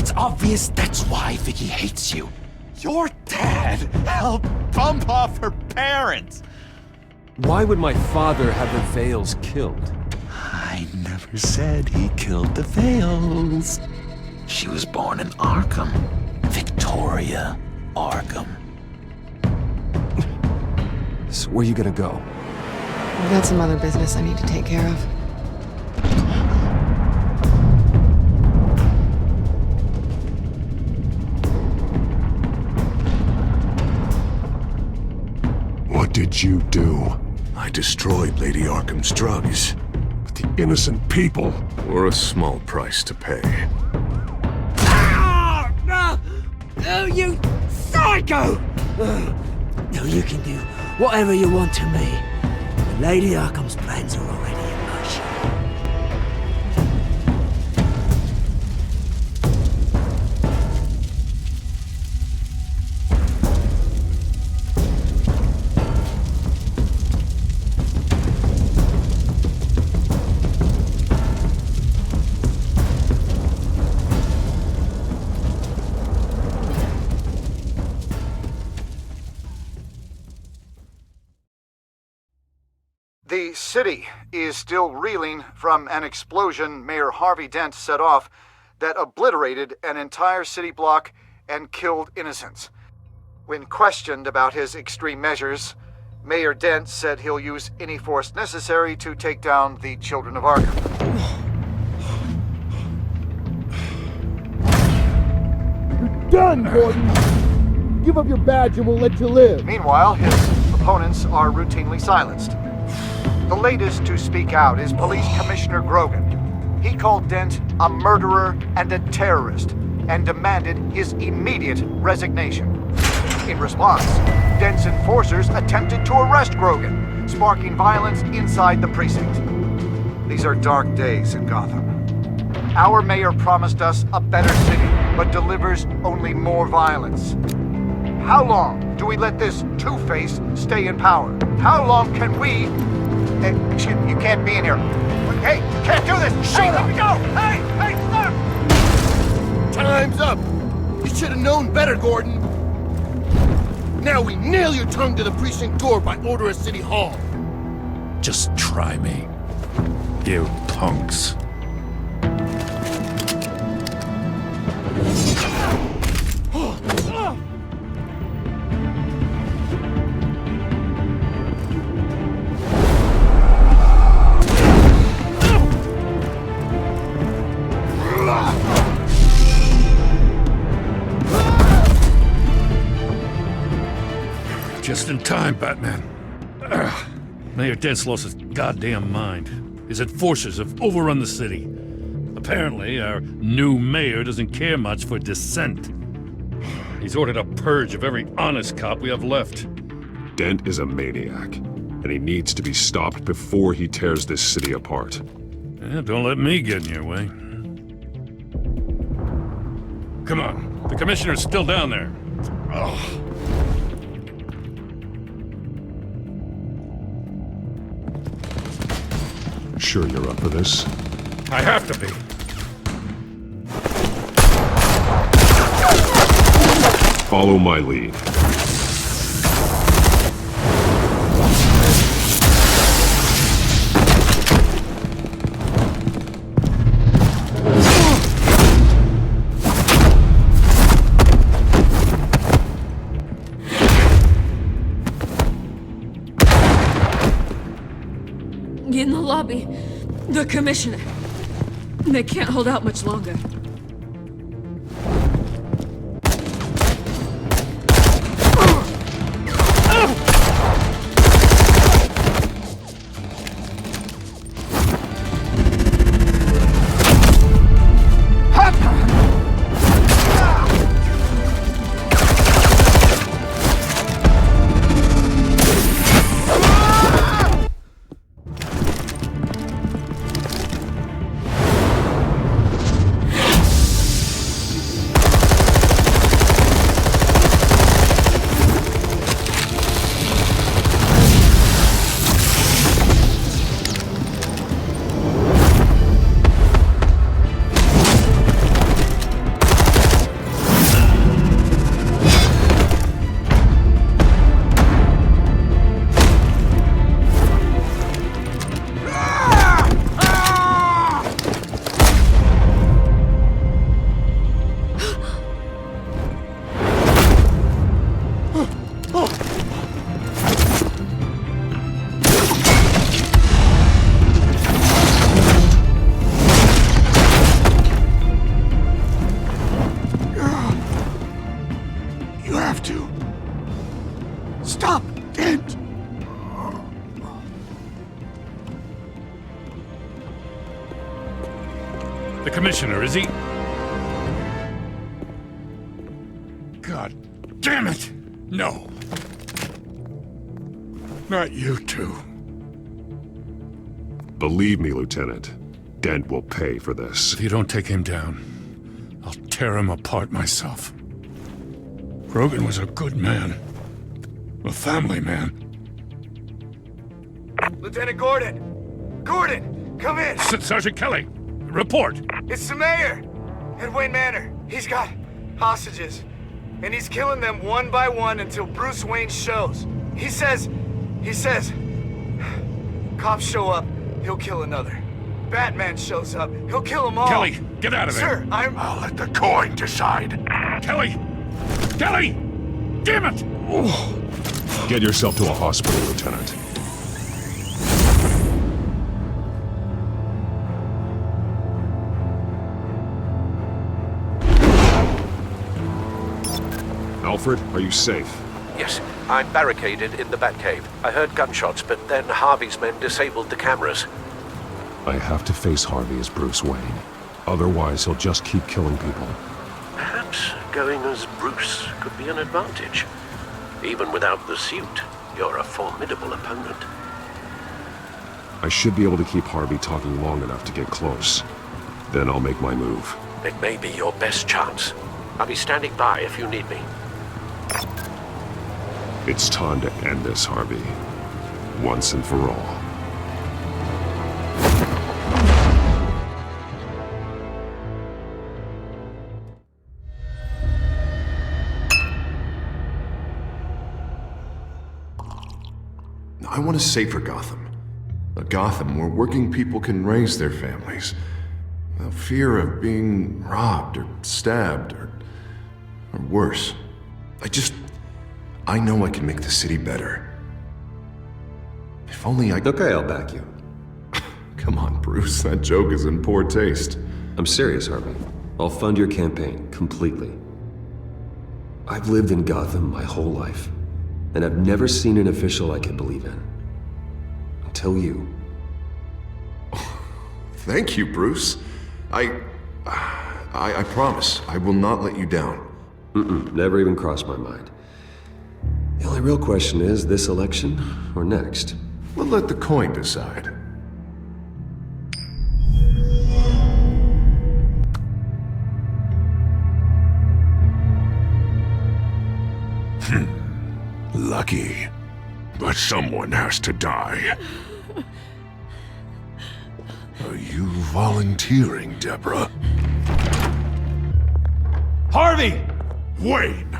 It's obvious that's why Vicky hates you. Your dad helped bump off her parents. Why would my father have the Vales killed? I never said he killed the Vales. She was born in Arkham. Victoria Arkham. So where you gonna go? I've got some other business I need to take care of. What did you do? I destroyed Lady Arkham's drugs. But the innocent people. For a small price to pay. Ah! No! Oh, you psycho! No, you can do whatever you want to me. But Lady Arkham's plans are already in motion. The city is still reeling from an explosion Mayor Harvey Dent set off that obliterated an entire city block and killed innocents. When questioned about his extreme measures, Mayor Dent said he'll use any force necessary to take down the children of Arkham. You're done, Gordon! Give up your badge and we'll let you live. Meanwhile, his opponents are routinely silenced. The latest to speak out is Police Commissioner Grogan. He called Dent a murderer and a terrorist and demanded his immediate resignation. In response, Dent's enforcers attempted to arrest Grogan, sparking violence inside the precinct. These are dark days in Gotham. Our mayor promised us a better city, but delivers only more violence. How long do we let this two-face stay in power? How long can we... Hey, you can't be in here. Hey, you can't do this! Shut up! Let me go! Hey, stop! Time's up! You should have known better, Gordon. Now we nail your tongue to the precinct door by order of City Hall. Just try me. You punks. Just in time, Batman. Mayor Dent's lost his goddamn mind. His enforcers have overrun the city. Apparently, our new mayor doesn't care much for dissent. He's ordered a purge of every honest cop we have left. Dent is a maniac, and he needs to be stopped before he tears this city apart. Yeah, don't let me get in your way. Come on, the commissioner's still down there. Oh. Sure you're up for this? I have to be. Follow my lead. In the lobby, the commissioner. They can't hold out much longer. The commissioner, is he? God damn it! No. Not you two. Believe me, Lieutenant. Dent will pay for this. If you don't take him down, I'll tear him apart myself. Grogan was a good man. A family man. Lieutenant Gordon! Gordon! Come in! Sergeant Kelly! Report! It's the mayor! At Wayne Manor. He's got hostages. And he's killing them one by one until Bruce Wayne shows. He says... Cops show up, he'll kill another. Batman shows up, he'll kill them all. Kelly, get out of there! Sir, I'll let the coin decide. Kelly! Kelly! Damn it! Get yourself to a hospital, Lieutenant. Alfred, are you safe? Yes, I'm barricaded in the Batcave. I heard gunshots, but then Harvey's men disabled the cameras. I have to face Harvey as Bruce Wayne. Otherwise, he'll just keep killing people. Perhaps going as Bruce could be an advantage. Even without the suit, you're a formidable opponent. I should be able to keep Harvey talking long enough to get close. Then I'll make my move. It may be your best chance. I'll be standing by if you need me. It's time to end this, Harvey. Once and for all. I want a safer Gotham. A Gotham where working people can raise their families without fear of being robbed or stabbed or worse. I know I can make the city better. If only I... Okay, I'll back you. Come on, Bruce, that joke is in poor taste. I'm serious, Harvey. I'll fund your campaign, completely. I've lived in Gotham my whole life, and I've never seen an official I can believe in. Until you. Thank you, Bruce. I promise, I will not let you down. Never even crossed my mind. The only real question is, this election or next? We'll let the coin decide. Lucky. But someone has to die. Are you volunteering, Deborah? Harvey! Wayne!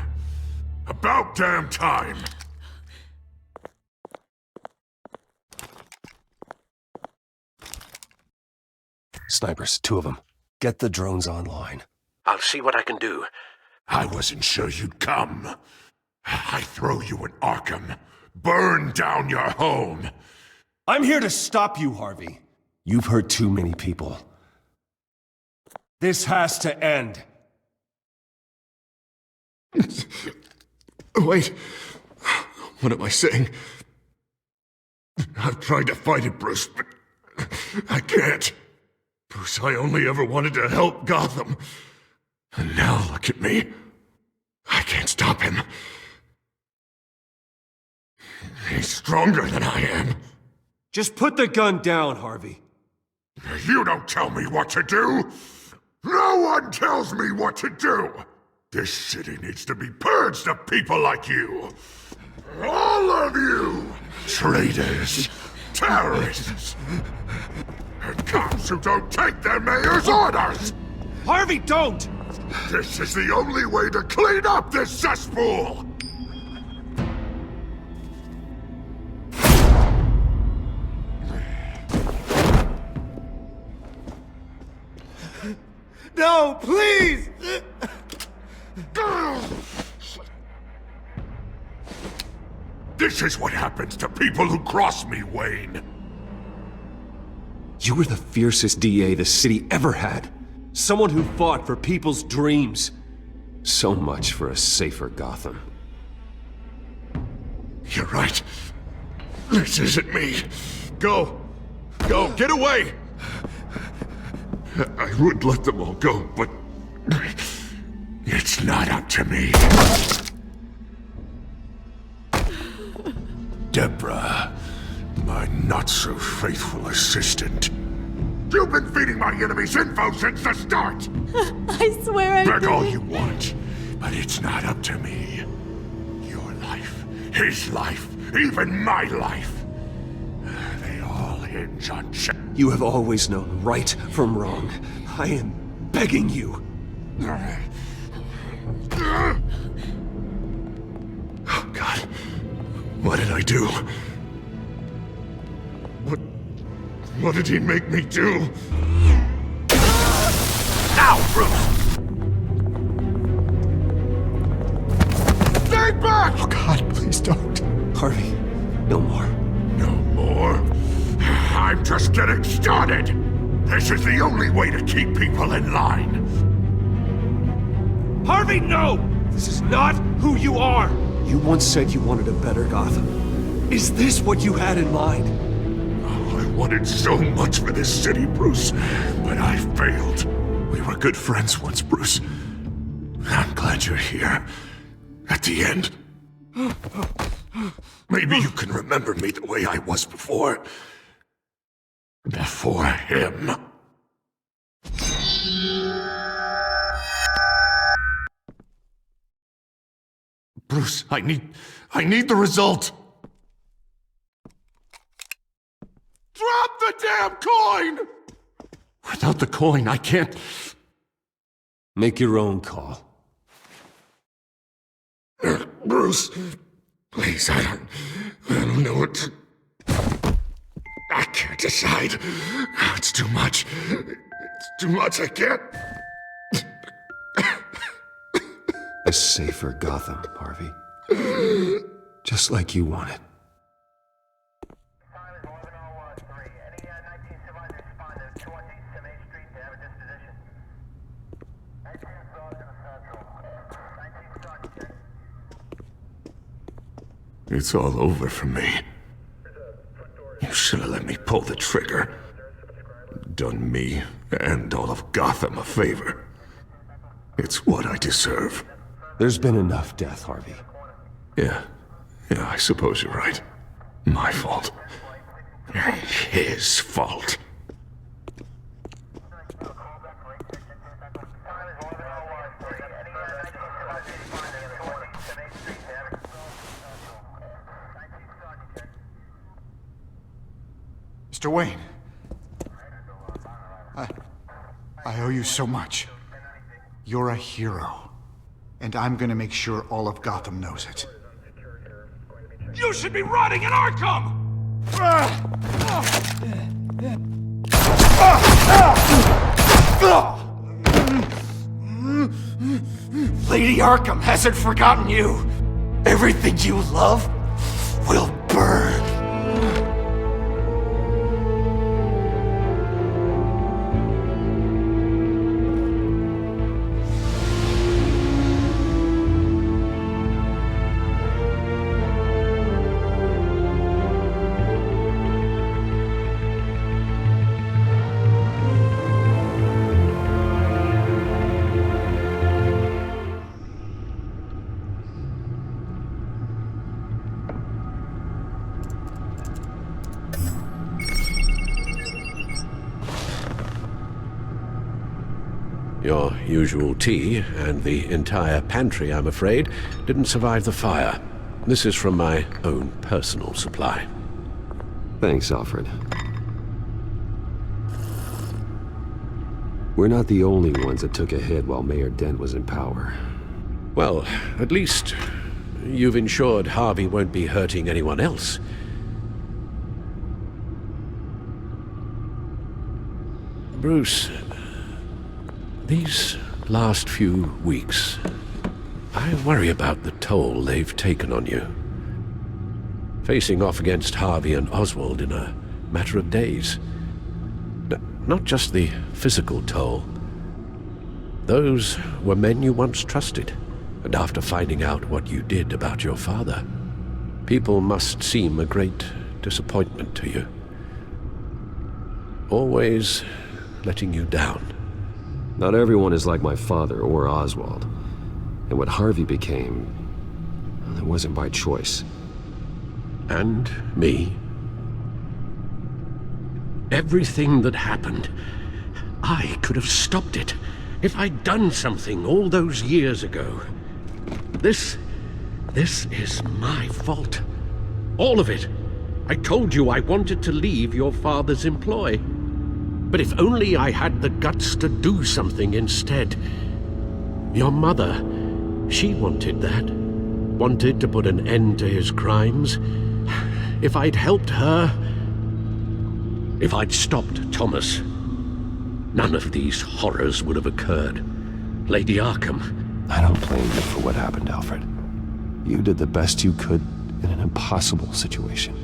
About damn time! Snipers, 2 of them. Get the drones online. I'll see what I can do. I wasn't sure you'd come. I throw you in Arkham. Burn down your home. I'm here to stop you, Harvey. You've hurt too many people. This has to end. Wait. What am I saying? I've tried to fight it, Bruce, but I can't. Bruce, I only ever wanted to help Gotham. And now look at me. I can't stop him. He's stronger than I am. Just put the gun down, Harvey. You don't tell me what to do. No one tells me what to do. This city needs to be purged of people like you. All of you! Traitors, terrorists, and cops who don't take their mayor's orders! Harvey, don't! This is the only way to clean up this cesspool! No, please! This is what happens to people who cross me, Wayne. You were the fiercest DA the city ever had. Someone who fought for people's dreams. So much for a safer Gotham. You're right. This isn't me. Go. Go. Get away. I would let them all go, but it's not up to me. Deborah, my not-so-faithful assistant. You've been feeding my enemies info since the start! I swear I Beg all didn't. you want, but it's not up to me. Your life, his life, even my life. They all hinge on You have always known right from wrong. I am begging you. Oh, God. What did I do? What did he make me do? Now, Bruce! Stay back! Oh, God, please don't. Harvey, no more. No more? I'm just getting started! This is the only way to keep people in line. Harvey, no! This is not who you are! You once said you wanted a better Gotham. Is this what you had in mind? Oh, I wanted so much for this city, Bruce, but I failed. We were good friends once, Bruce. I'm glad you're here. At the end. Maybe you can remember me the way I was before. Before him. Bruce, I need the result. Drop the damn coin! Without the coin, I can't... Make your own call. Bruce, please, I don't know what to... I can't decide. It's too much. It's too much, I can't... A safer Gotham, Harvey. Just like you wanted. It's all over for me. You should have let me pull the trigger. Done me and all of Gotham a favor. It's what I deserve. There's been enough death, Harvey. Yeah, I suppose you're right. My fault. His fault. Mr. Wayne. I owe you so much. You're a hero. And I'm gonna make sure all of Gotham knows it. You should be rotting in Arkham! Lady Arkham hasn't forgotten you. Everything you love will burn. Your usual tea and the entire pantry, I'm afraid, didn't survive the fire. This is from my own personal supply. Thanks, Alfred. We're not the only ones that took a hit while Mayor Dent was in power. Well, at least you've ensured Harvey won't be hurting anyone else. Bruce, these last few weeks, I worry about the toll they've taken on you. Facing off against Harvey and Oswald in a matter of days. Not just the physical toll. Those were men you once trusted, and after finding out what you did about your father, people must seem a great disappointment to you. Always letting you down. Not everyone is like my father or Oswald. And what Harvey became, it wasn't by choice. And me. Everything that happened, I could have stopped it if I'd done something all those years ago. This is my fault. All of it. I told you I wanted to leave your father's employ. But if only I had the guts to do something instead. Your mother, she wanted that. Wanted to put an end to his crimes. If I'd helped her, if I'd stopped Thomas, none of these horrors would have occurred. Lady Arkham. I don't blame you for what happened, Alfred. You did the best you could in an impossible situation.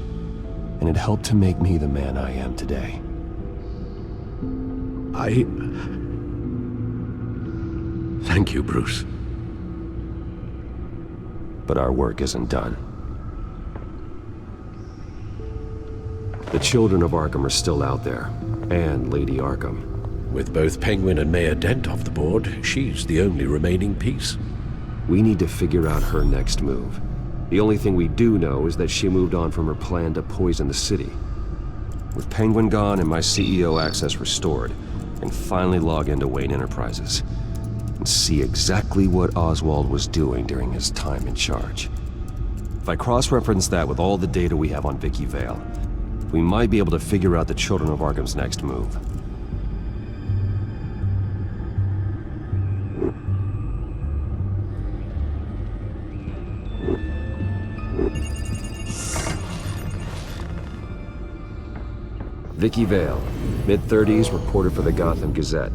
And it helped to make me the man I am today. Thank you, Bruce. But our work isn't done. The children of Arkham are still out there, and Lady Arkham. With both Penguin and Mayor Dent off the board, she's the only remaining piece. We need to figure out her next move. The only thing we do know is that she moved on from her plan to poison the city. With Penguin gone and my CEO access restored, I can finally log into Wayne Enterprises and see exactly what Oswald was doing during his time in charge. If I cross-reference that with all the data we have on Vicky Vale, we might be able to figure out the Children of Arkham's next move. Vicky Vale, mid-30s, reporter for the Gotham Gazette,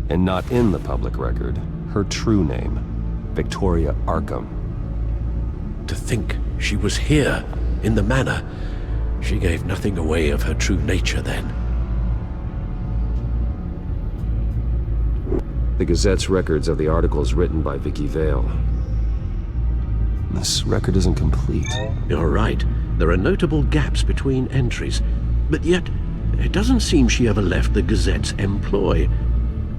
and not in the public record, her true name, Victoria Arkham. To think she was here, in the manor. She gave nothing away of her true nature then. The Gazette's records of the articles written by Vicky Vale. This record isn't complete. You're right. There are notable gaps between entries, but yet it doesn't seem she ever left the Gazette's employ.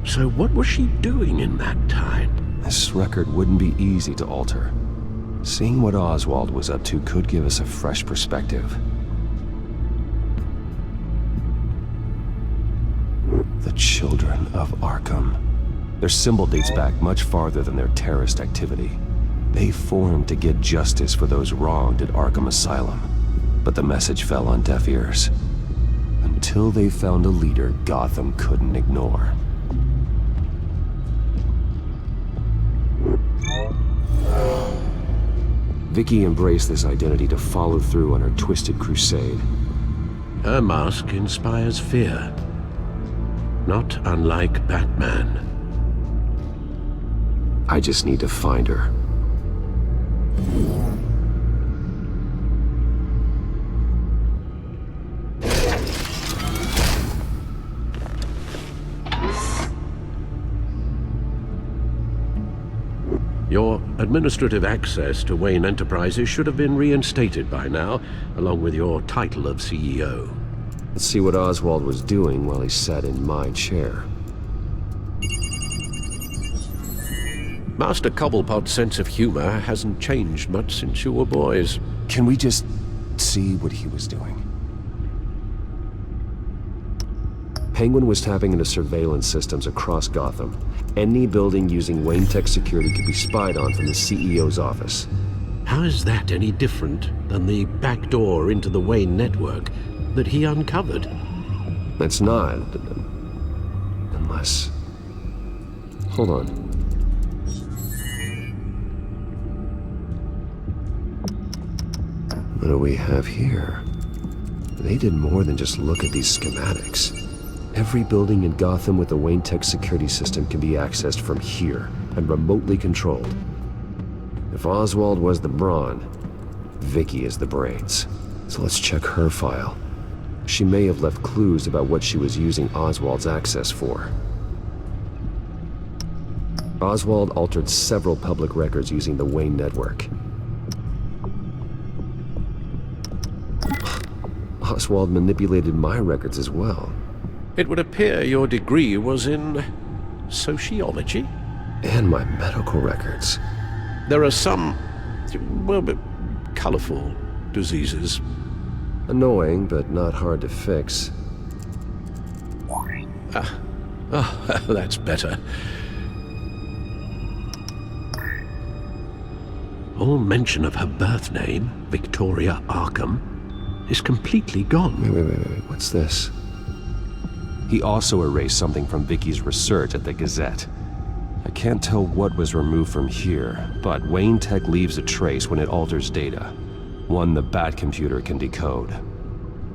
So what was she doing in that time? This record wouldn't be easy to alter. Seeing what Oswald was up to could give us a fresh perspective. The Children of Arkham. Their symbol dates back much farther than their terrorist activity. They formed to get justice for those wronged at Arkham Asylum. But the message fell on deaf ears. Until they found a leader Gotham couldn't ignore. Vicky embraced this identity to follow through on her twisted crusade. Her mask inspires fear. Not unlike Batman. I just need to find her. Your administrative access to Wayne Enterprises should have been reinstated by now, along with your title of CEO. Let's see what Oswald was doing while he sat in my chair. Master Cobblepot's sense of humor hasn't changed much since you were boys. Can we just see what he was doing? Penguin was tapping into surveillance systems across Gotham. Any building using Wayne Tech security could be spied on from the CEO's office. How is that any different than the back door into the Wayne network that he uncovered? It's not. Unless... Hold on. What do we have here? They did more than just look at these schematics. Every building in Gotham with the Wayne Tech security system can be accessed from here and remotely controlled. If Oswald was the brawn, Vicky is the brains. So let's check her file. She may have left clues about what she was using Oswald's access for. Oswald altered several public records using the Wayne network. Oswald manipulated my records as well. It would appear your degree was in sociology? And my medical records. There are some, well, colorful diseases. Annoying, but not hard to fix. That's better. All mention of her birth name, Victoria Arkham, is completely gone. Wait. What's this? He also erased something from Vicky's research at the Gazette. I can't tell what was removed from here, but Wayne Tech leaves a trace when it alters data. One the Bat computer can decode.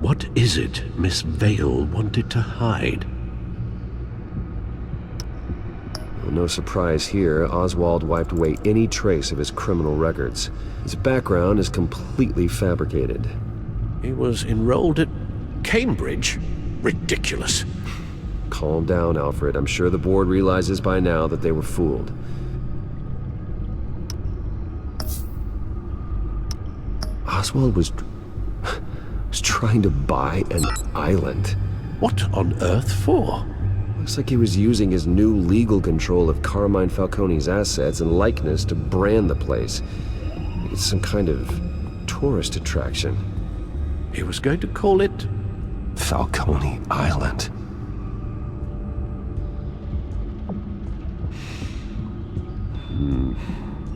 What is it Miss Vale wanted to hide? Well, no surprise here, Oswald wiped away any trace of his criminal records. His background is completely fabricated. He was enrolled at Cambridge? Ridiculous. Calm down, Alfred. I'm sure the board realizes by now that they were fooled. Oswald was trying to buy an island. What on earth for? Looks like he was using his new legal control of Carmine Falcone's assets and likeness to brand the place. It's some kind of tourist attraction. He was going to call it Falcone Island.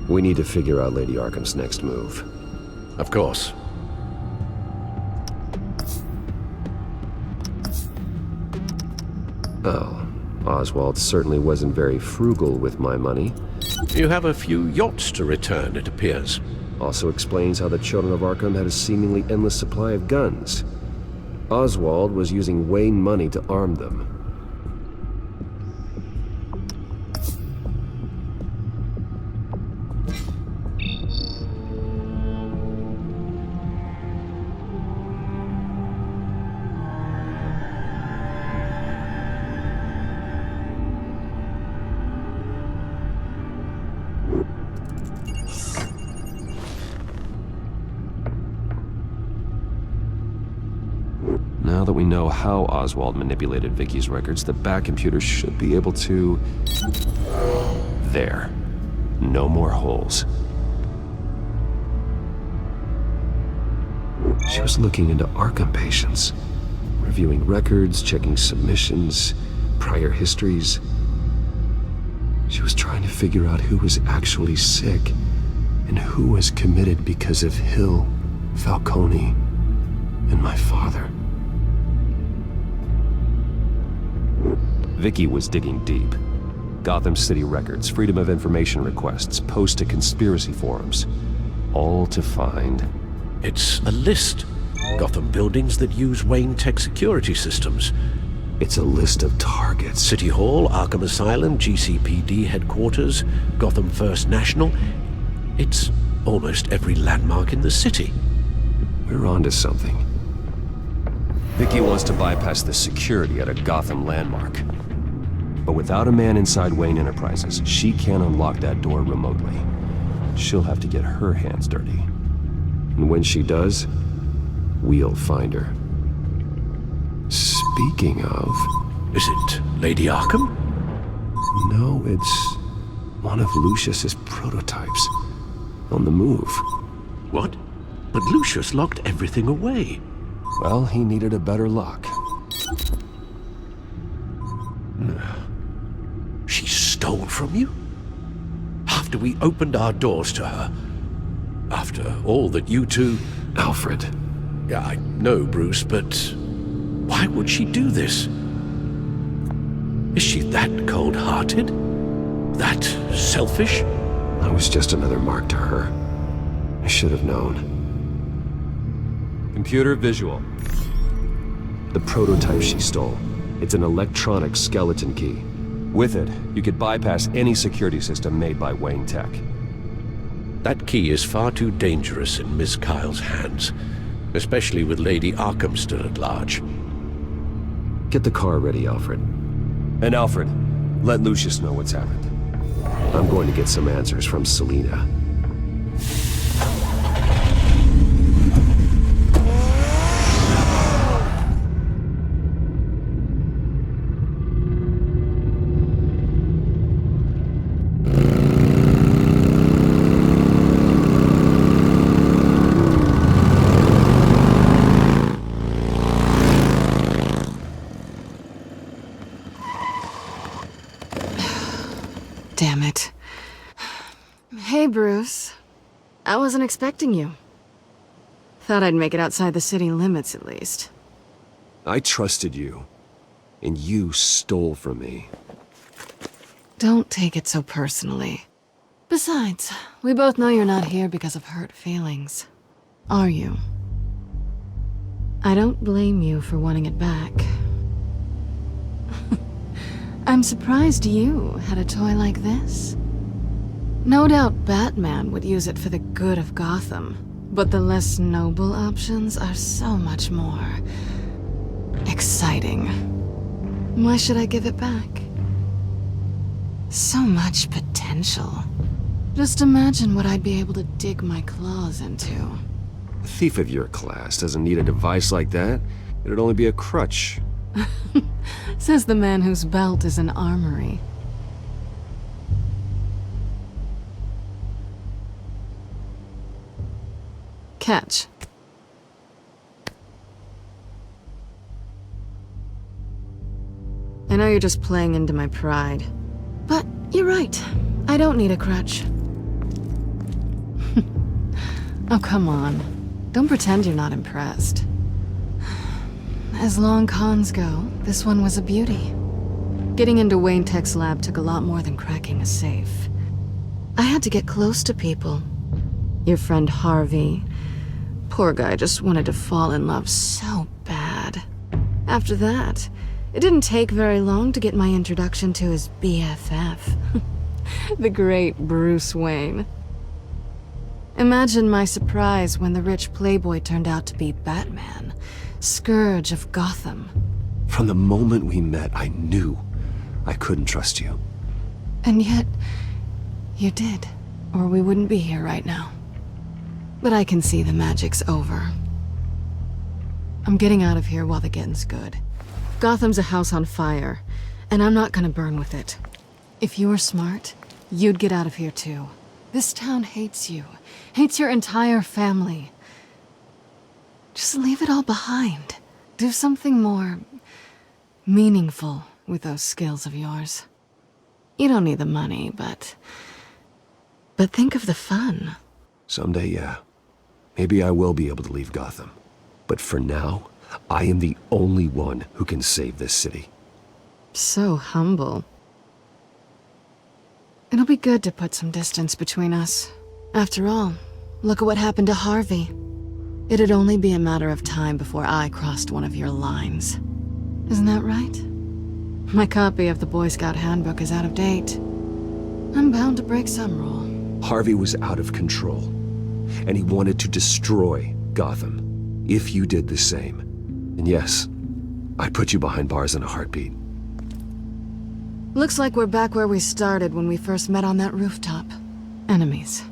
We need to figure out Lady Arkham's next move. Of course. Oh, Oswald certainly wasn't very frugal with my money. You have a few yachts to return, it appears. Also explains how the children of Arkham had a seemingly endless supply of guns. Oswald was using Wayne money to arm them. Now that we know how Oswald manipulated Vicky's records, the Bat computer should be able to... There. No more holes. She was looking into Arkham patients, reviewing records, checking submissions, prior histories. She was trying to figure out who was actually sick and who was committed because of Hill, Falcone, and my father. Vicky was digging deep. Gotham City records, Freedom of Information requests, posts to conspiracy forums. All to find... It's a list. Gotham buildings that use Wayne Tech security systems. It's a list of targets. City Hall, Arkham Asylum, GCPD headquarters, Gotham First National. It's almost every landmark in the city. We're onto something. Vicky wants to bypass the security at a Gotham landmark. But without a man inside Wayne Enterprises, she can't unlock that door remotely. She'll have to get her hands dirty. And when she does, we'll find her. Speaking of... Is it Lady Arkham? No, it's one of Lucius's prototypes. On the move. What? But Lucius locked everything away. Well, he needed a better lock. She stole from you? After we opened our doors to her? After all that you two... Alfred. Yeah, I know, Bruce, but why would she do this? Is she that cold-hearted? That selfish? I was just another mark to her. I should have known. Computer visual. The prototype she stole. It's an electronic skeleton key. With it, you could bypass any security system made by Wayne Tech. That key is far too dangerous in Miss Kyle's hands, especially with Lady Arkham still at large. Get the car ready, Alfred. And Alfred, let Lucius know what's happened. I'm going to get some answers from Selina. Damn it. Hey, Bruce. I wasn't expecting you. Thought I'd make it outside the city limits, at least. I trusted you, and you stole from me. Don't take it so personally. Besides, we both know you're not here because of hurt feelings. Are you? I don't blame you for wanting it back. I'm surprised you had a toy like this. No doubt Batman would use it for the good of Gotham, but the less noble options are so much more exciting. Why should I give it back? So much potential. Just imagine what I'd be able to dig my claws into. A thief of your class doesn't need a device like that. It'd only be a crutch. Says the man whose belt is an armory. Catch. I know you're just playing into my pride, but you're right. I don't need a crutch. Oh, come on. Don't pretend you're not impressed. As long cons go, this one was a beauty. Getting into Wayne Tech's lab took a lot more than cracking a safe. I had to get close to people. Your friend Harvey. Poor guy just wanted to fall in love so bad. After that, it didn't take very long to get my introduction to his BFF. The great Bruce Wayne. Imagine my surprise when the rich playboy turned out to be Batman, Scourge of Gotham. From the moment we met, I knew I couldn't trust you. And yet, you did, or we wouldn't be here right now. But I can see the magic's over. I'm getting out of here while the getting's good. Gotham's a house on fire, and I'm not gonna burn with it. If you were smart, you'd get out of here too. This town hates you, hates your entire family. Just leave it all behind. Do something more meaningful with those skills of yours. You don't need the money, but think of the fun. Someday, yeah. Maybe I will be able to leave Gotham. But for now, I am the only one who can save this city. So humble. It'll be good to put some distance between us. After all, look at what happened to Harvey. It'd only be a matter of time before I crossed one of your lines. Isn't that right? My copy of the Boy Scout Handbook is out of date. I'm bound to break some rule. Harvey was out of control, and he wanted to destroy Gotham. If you did the same, and yes, I'd put you behind bars in a heartbeat. Looks like we're back where we started when we first met on that rooftop. Enemies.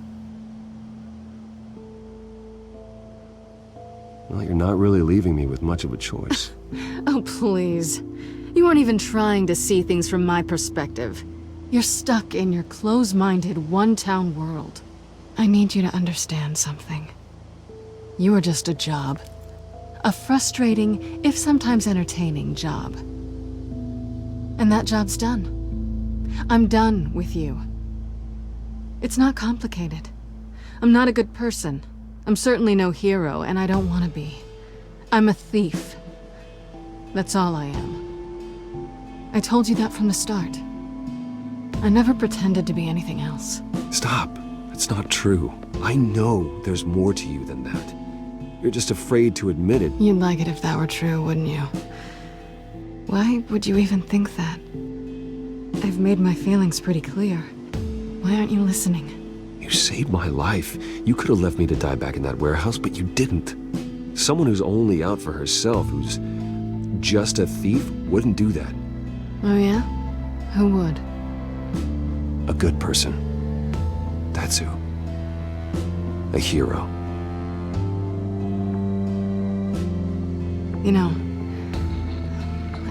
Well, you're not really leaving me with much of a choice. Oh, please. You aren't even trying to see things from my perspective. You're stuck in your close-minded, one-town world. I need you to understand something. You are just a job. A frustrating, if sometimes entertaining job. And that job's done. I'm done with you. It's not complicated. I'm not a good person. I'm certainly no hero, and I don't want to be. I'm a thief. That's all I am. I told you that from the start. I never pretended to be anything else. Stop. That's not true. I know there's more to you than that. You're just afraid to admit it. You'd like it if that were true, wouldn't you? Why would you even think that? I've made my feelings pretty clear. Why aren't you listening? You saved my life. You could have left me to die back in that warehouse, but you didn't. Someone who's only out for herself, who's just a thief, wouldn't do that. Oh yeah? Who would? A good person. That's who. A hero. You know,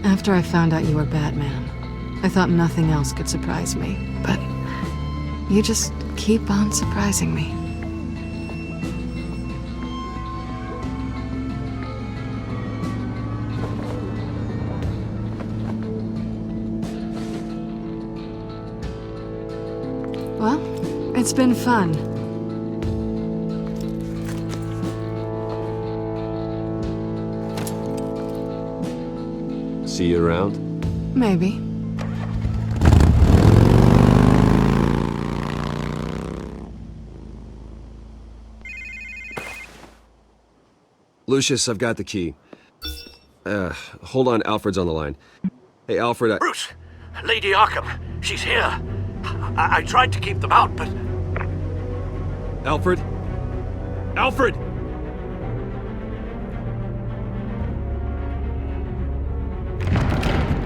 after I found out you were Batman, I thought nothing else could surprise me, but you just keep on surprising me. Well, it's been fun. See you around? Maybe. Lucius, I've got the key. Hold on, Alfred's on the line. Hey, Alfred, Bruce! Lady Arkham, she's here. I tried to keep them out, but... Alfred? Alfred!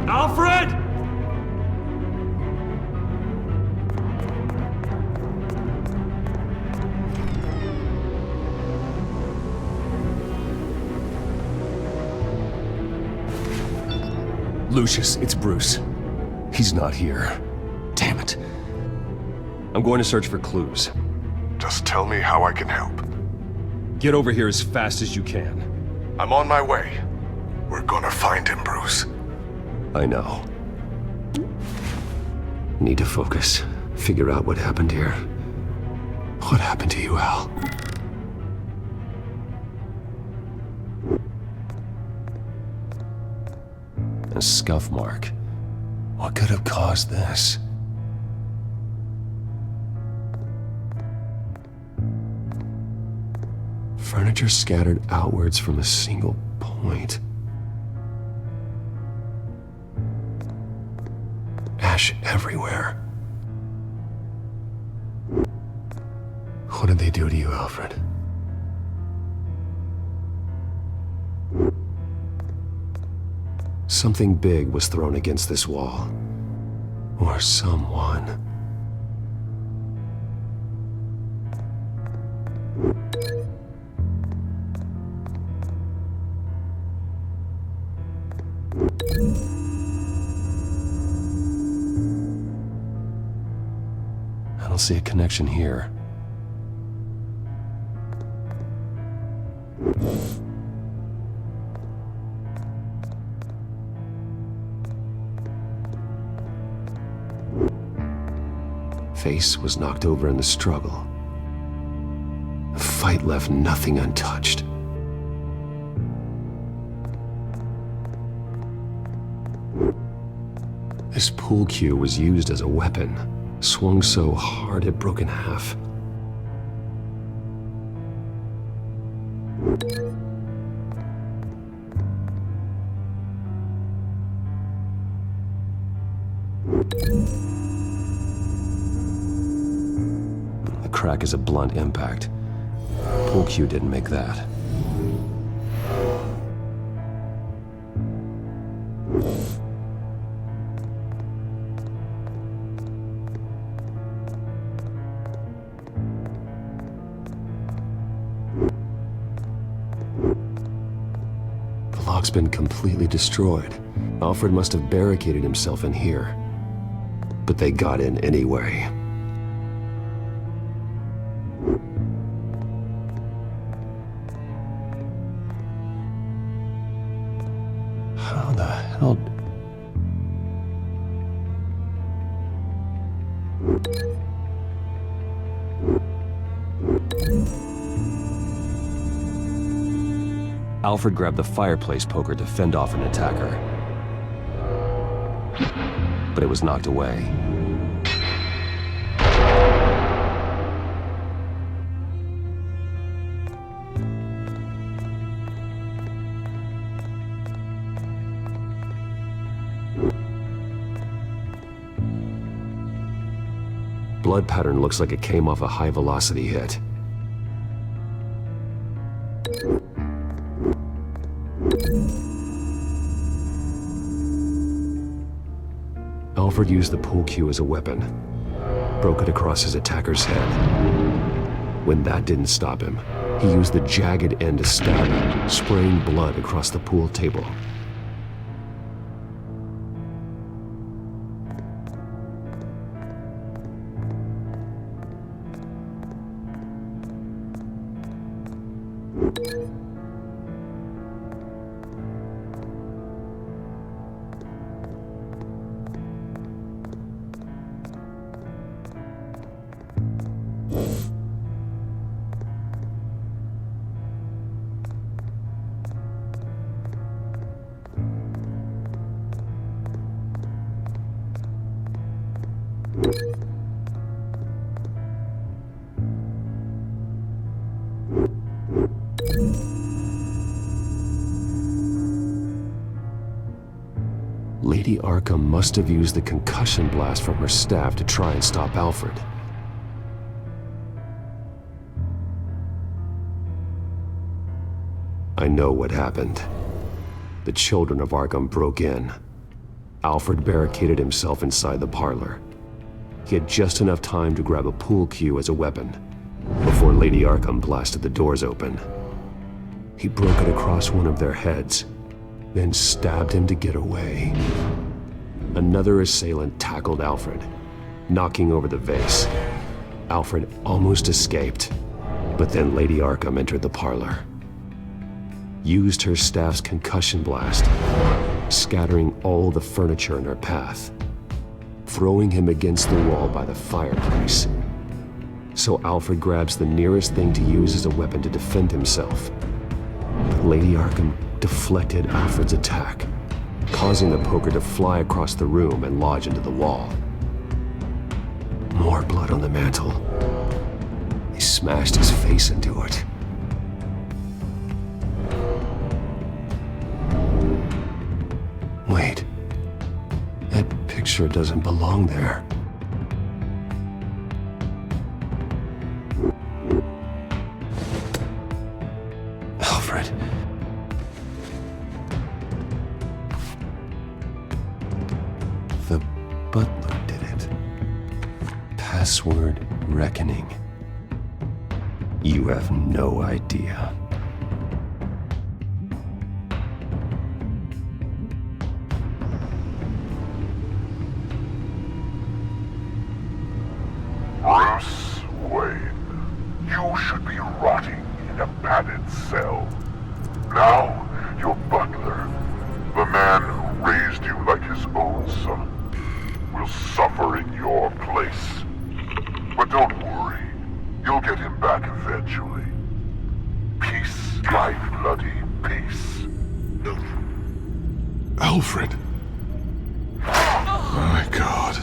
Alfred! Lucius, it's Bruce. He's not here. Damn it. I'm going to search for clues. Just tell me how I can help. Get over here as fast as you can. I'm on my way. We're gonna find him, Bruce. I know. Need to focus. Figure out what happened here. What happened to you, Al? A scuff mark. What could have caused this? Furniture scattered outwards from a single point. Ash everywhere. What did they do to you, Alfred? Something big was thrown against this wall. Or someone. I don't see a connection here. Face was knocked over in the struggle. The fight left nothing untouched. This pool cue was used as a weapon, swung so hard it broke in half. The crack is a blunt impact. Pool cue didn't make that. The lock's been completely destroyed. Alfred must have barricaded himself in here. But they got in anyway. How the hell... Alfred grabbed the fireplace poker to fend off an attacker. But it was knocked away. Blood pattern looks like it came off a high-velocity hit. Alfred used the pool cue as a weapon. Broke it across his attacker's head. When that didn't stop him, he used the jagged end to stab him, spraying blood across the pool table. Lady Arkham must have used the concussion blast from her staff to try and stop Alfred. I know what happened. The children of Arkham broke in. Alfred barricaded himself inside the parlor. He had just enough time to grab a pool cue as a weapon before Lady Arkham blasted the doors open. He broke it across one of their heads, then stabbed him to get away. Another assailant tackled Alfred, knocking over the vase. Alfred almost escaped, but then Lady Arkham entered the parlor. Used her staff's concussion blast, scattering all the furniture in her path, throwing him against the wall by the fireplace. So Alfred grabs the nearest thing to use as a weapon to defend himself. Lady Arkham deflected Alfred's attack, causing the poker to fly across the room and lodge into the wall. More blood on the mantel. He smashed his face into it. Wait, that picture doesn't belong there. Alfred. The butler did it. Password reckoning. You have no idea. Bruce Wayne, you should be rotting in a padded cell. Now, your butler, the man who raised you like his own son, will suffer in your place. But don't worry, you'll get him back eventually. Peace, my bloody peace. Alfred. My God.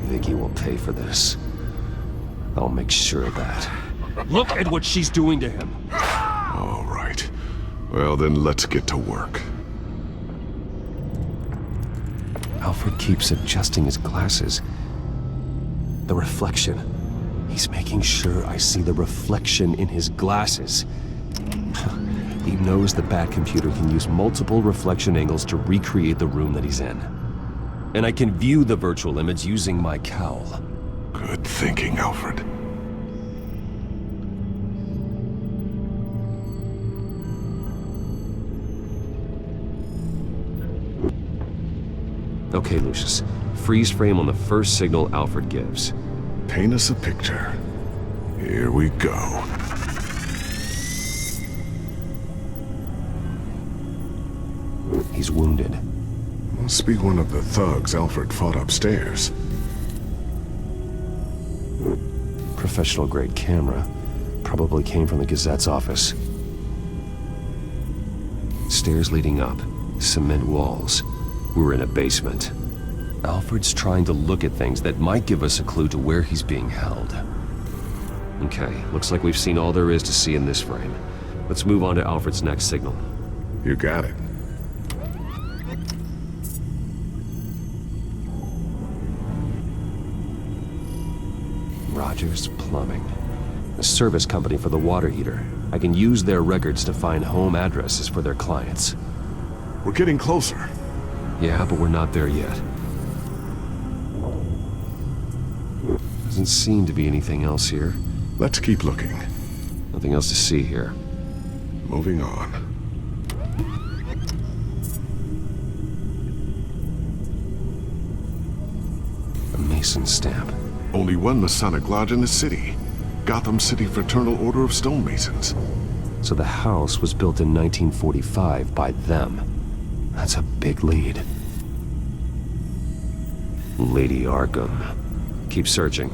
Vicky will pay for this. I'll make sure of that. Look at what she's doing to him. All right. Well, then let's get to work. Alfred keeps adjusting his glasses. The reflection. He's making sure I see the reflection in his glasses. He knows the Batcomputer can use multiple reflection angles to recreate the room that he's in. And I can view the virtual image using my cowl. Good thinking, Alfred. Okay, Lucius. Freeze frame on the first signal Alfred gives. Paint us a picture. Here we go. He's wounded. Must be one of the thugs Alfred fought upstairs. Professional-grade camera. Probably came from the Gazette's office. Stairs leading up. Cement walls. We're in a basement. Alfred's trying to look at things that might give us a clue to where he's being held. Okay, looks like we've seen all there is to see in this frame. Let's move on to Alfred's next signal. You got it. Rogers Plumbing. A service company for the water heater. I can use their records to find home addresses for their clients. We're getting closer. Yeah, but we're not there yet. Doesn't seem to be anything else here. Let's keep looking. Nothing else to see here. Moving on. A Mason stamp. Only one Masonic lodge in the city. Gotham City Fraternal Order of Stonemasons. So the house was built in 1945 by them. That's a big lead. Lady Arkham. Keep searching.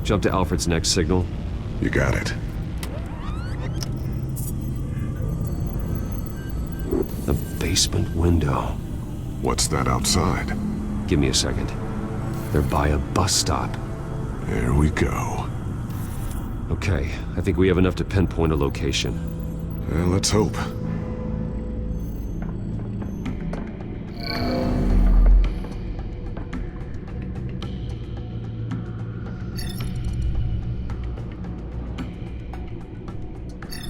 Jump to Alfred's next signal. You got it. The basement window. What's that outside? Give me a second. They're by a bus stop. There we go. Okay, I think we have enough to pinpoint a location. Well, let's hope.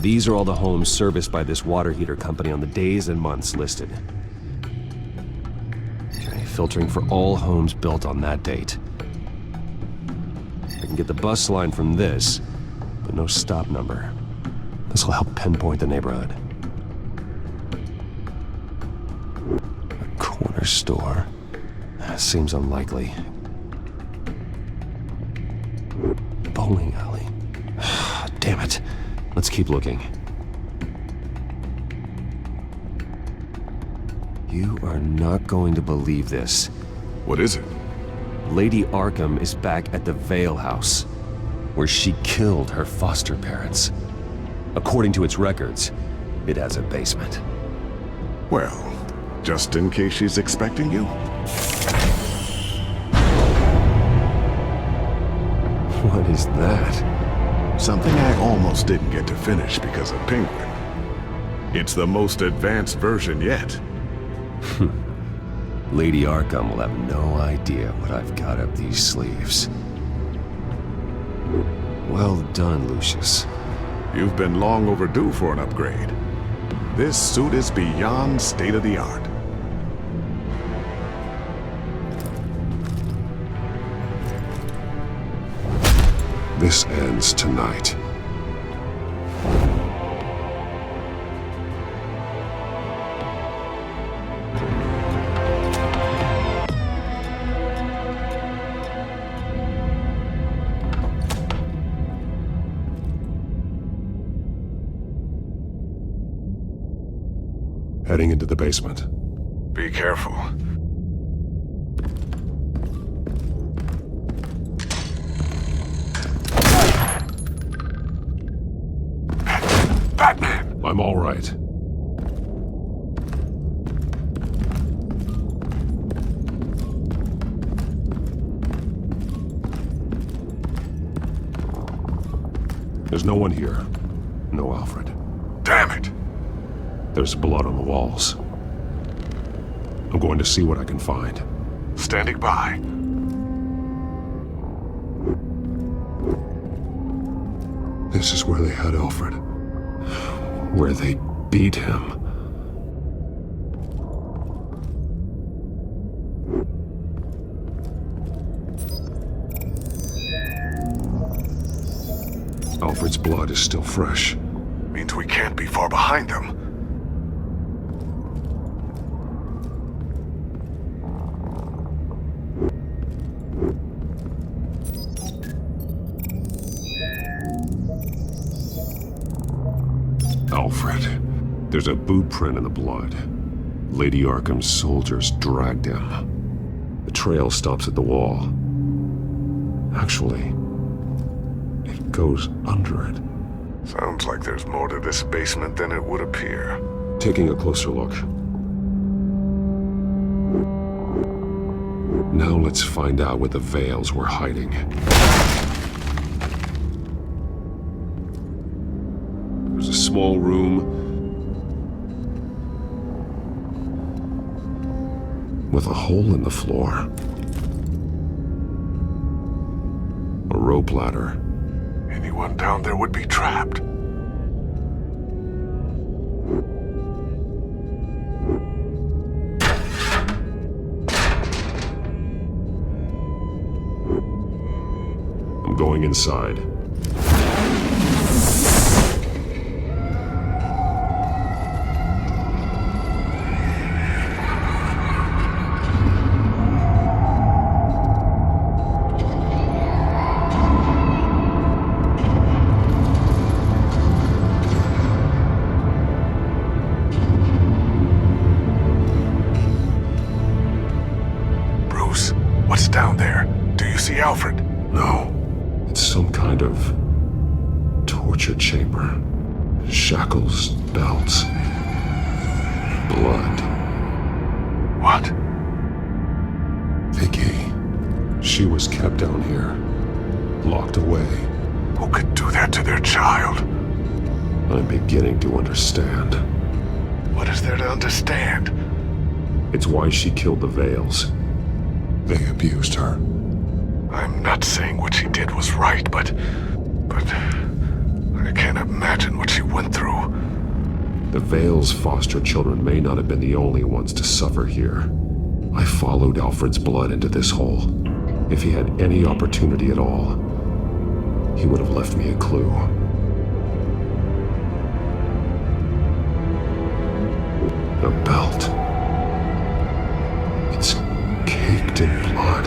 These are all the homes serviced by this water heater company on the days and months listed. Okay, filtering for all homes built on that date. I can get the bus line from this, but no stop number. This will help pinpoint the neighborhood. A corner store. That seems unlikely. Bowling alley. Damn it. Let's keep looking. You are not going to believe this. What is it? Lady Arkham is back at the Vale House, where she killed her foster parents. According to its records, it has a basement. Well, just in case she's expecting you? What is that? Something I almost didn't get to finish because of Penguin. It's the most advanced version yet. Lady Arkham will have no idea what I've got up these sleeves. Well done, Lucius. You've been long overdue for an upgrade. This suit is beyond state-of-the-art. This ends tonight. Heading into the basement. Be careful. Batman! I'm all right. There's no one here. No Alfred. Damn it! There's blood on the walls. I'm going to see what I can find. Standing by. This is where they had Alfred. Where they beat him. Alfred's blood is still fresh. Means we can't be far behind them. Alfred. There's a boot print in the blood. Lady Arkham's soldiers dragged him. The trail stops at the wall. Actually, it goes under it. Sounds like there's more to this basement than it would appear. Taking a closer look. Now let's find out where the Vales were hiding. There's a small room with a hole in the floor. A rope ladder. Anyone down there would be trapped. I'm going inside. Down there. Do you see Alfred? No. It's some kind of torture chamber. Shackles, belts, blood. What? Vicky. She was kept down here. Locked away. Who could do that to their child? I'm beginning to understand. What is there to understand? It's why she killed the Vales. They abused her. I'm not saying what she did was right, but I can't imagine what she went through. The Vale's foster children may not have been the only ones to suffer here. I followed Alfred's blood into this hole. If he had any opportunity at all, he would have left me a clue. A belt. It's caked in blood.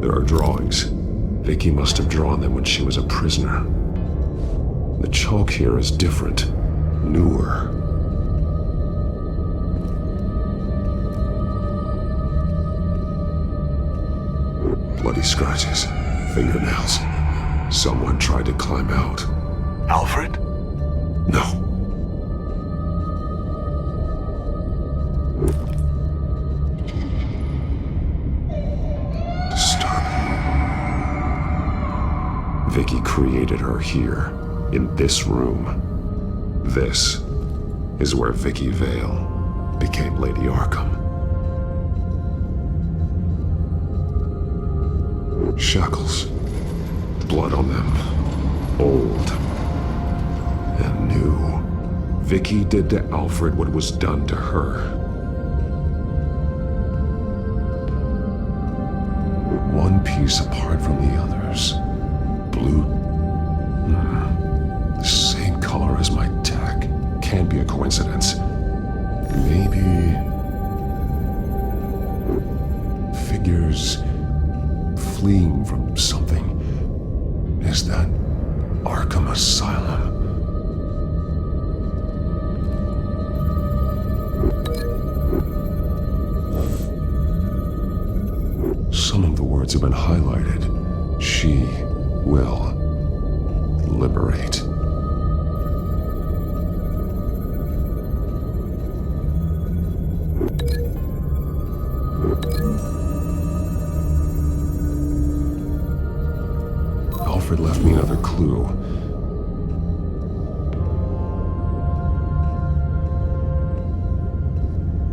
There are drawings. Vicky must have drawn them when she was a prisoner. The chalk here is different, newer. Bloody scratches, fingernails. Someone tried to climb out. Alfred? No. Disturbing. Vicky created her here, in this room. This is where Vicky Vale became Lady Arkham. Shackles. Blood on them. Old. And new. Vicky did to Alfred what was done to her. One piece apart from the others. Blue. The same color as my tack. Can't be a coincidence. Maybe... figures fleeing from something. Is that Arkham Asylum? Some of the words have been highlighted. She will liberate. Alfred left me another clue.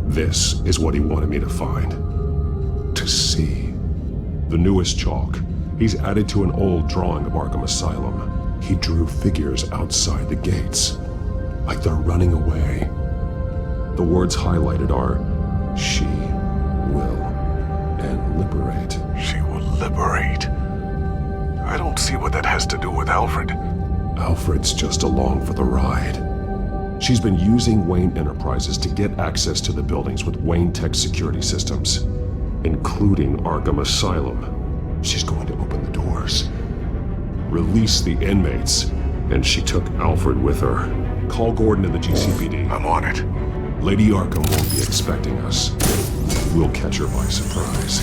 This is what he wanted me to find. To see. The newest chalk. He's added to an old drawing of Arkham Asylum. He drew figures outside the gates. Like they're running away. The words highlighted are, she will, and liberate. She will liberate. I don't see what that has to do with Alfred. Alfred's just along for the ride. She's been using Wayne Enterprises to get access to the buildings with Wayne Tech security systems, including Arkham Asylum. She's going to open the doors, release the inmates, and she took Alfred with her. Call Gordon and the GCPD. I'm on it. Lady Arkham won't be expecting us. We'll catch her by surprise.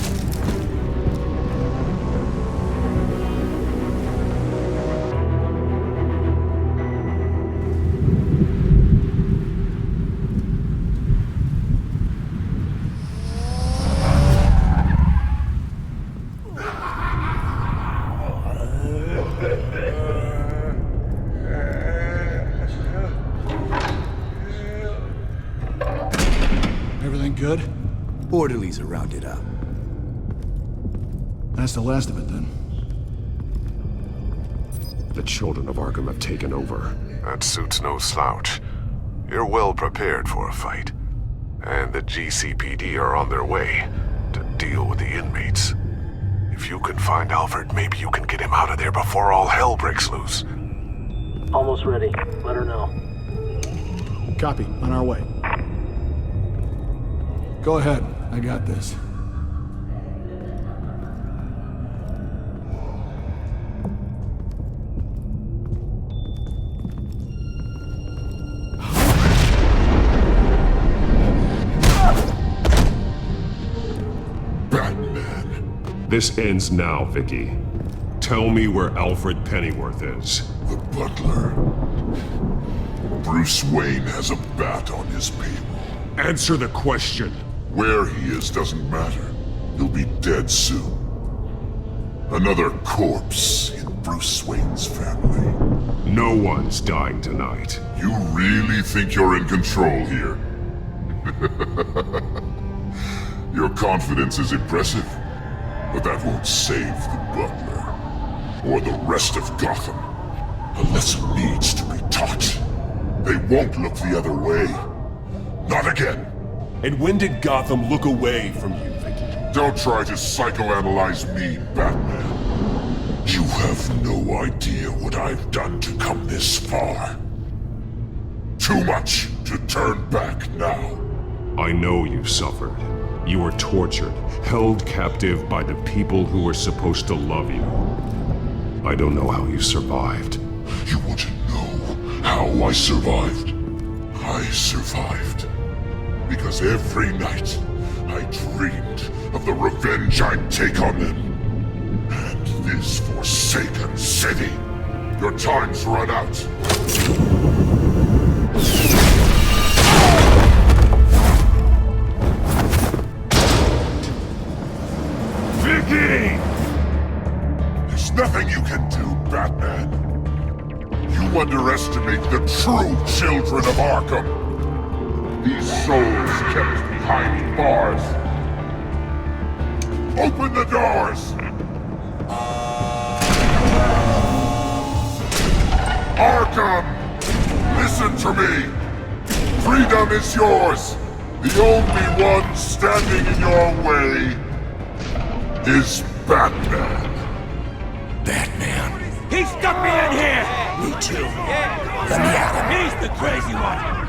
Everything good? Orderlies are rounded up. That's the last of it, then. The children of Arkham have taken over. That suit's no slouch. You're well prepared for a fight. And the GCPD are on their way to deal with the inmates. If you can find Alfred, maybe you can get him out of there before all hell breaks loose. Almost ready. Let her know. Copy. On our way. Go ahead. I got this. Batman. This ends now, Vicky. Tell me where Alfred Pennyworth is. The butler. Bruce Wayne has a bat on his payroll. Answer the question. Where he is doesn't matter. He'll be dead soon. Another corpse in Bruce Wayne's family. No one's dying tonight. You really think you're in control here? Your confidence is impressive. But that won't save the butler, or the rest of Gotham. A lesson needs to be taught. They won't look the other way. Not again. And when did Gotham look away from you, Vicky? Don't try to psychoanalyze me, Batman. You have no idea what I've done to come this far. Too much to turn back now. I know you've suffered. You were tortured, held captive by the people who were supposed to love you. I don't know how you survived. You want to know how I survived? I survived because every night I dreamed of the revenge I'd take on them. And this forsaken city. Your time's run out. Vicky! There's nothing you can do, Batman. You underestimate the true children of Arkham. These souls kept behind bars. Open the doors! Arkham! Listen to me! Freedom is yours! The only one standing in your way is Batman. Batman. He stuck me in here! Me too. Let me at him. He's the crazy one.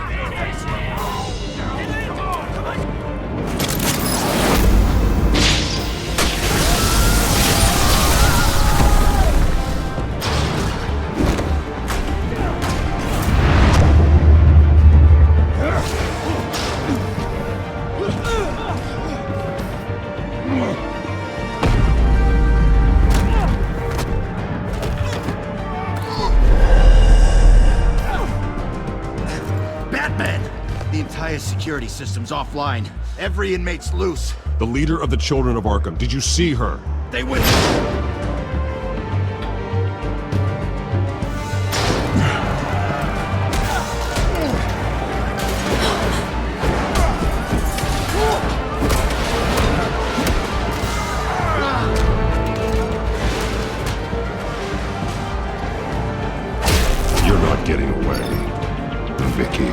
The entire security system's offline. Every inmate's loose. The leader of the Children of Arkham, did you see her? They went... You're not getting away, Vicky.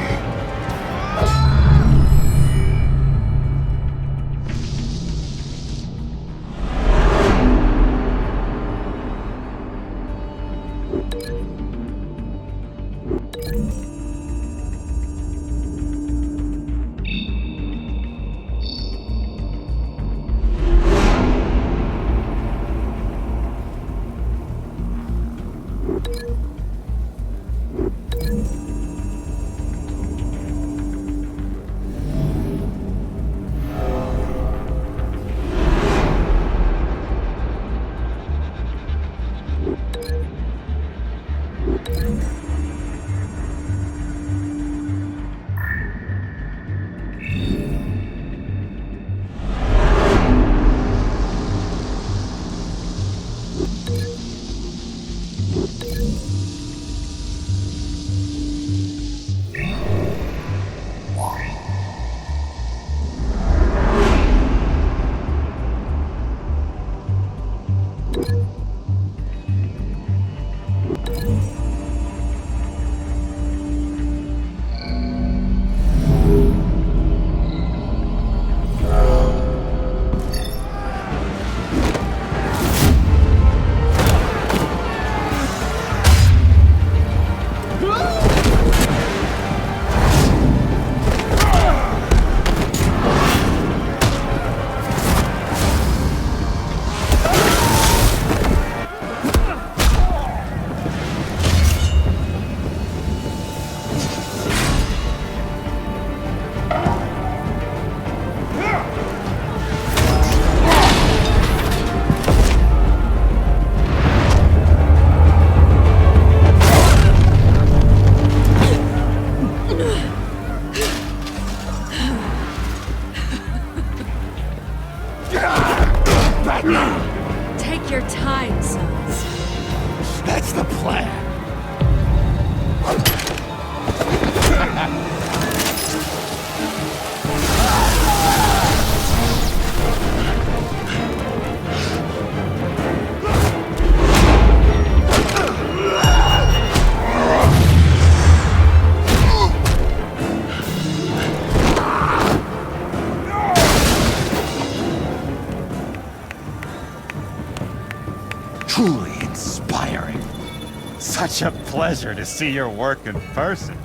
such a pleasure to see your work in person.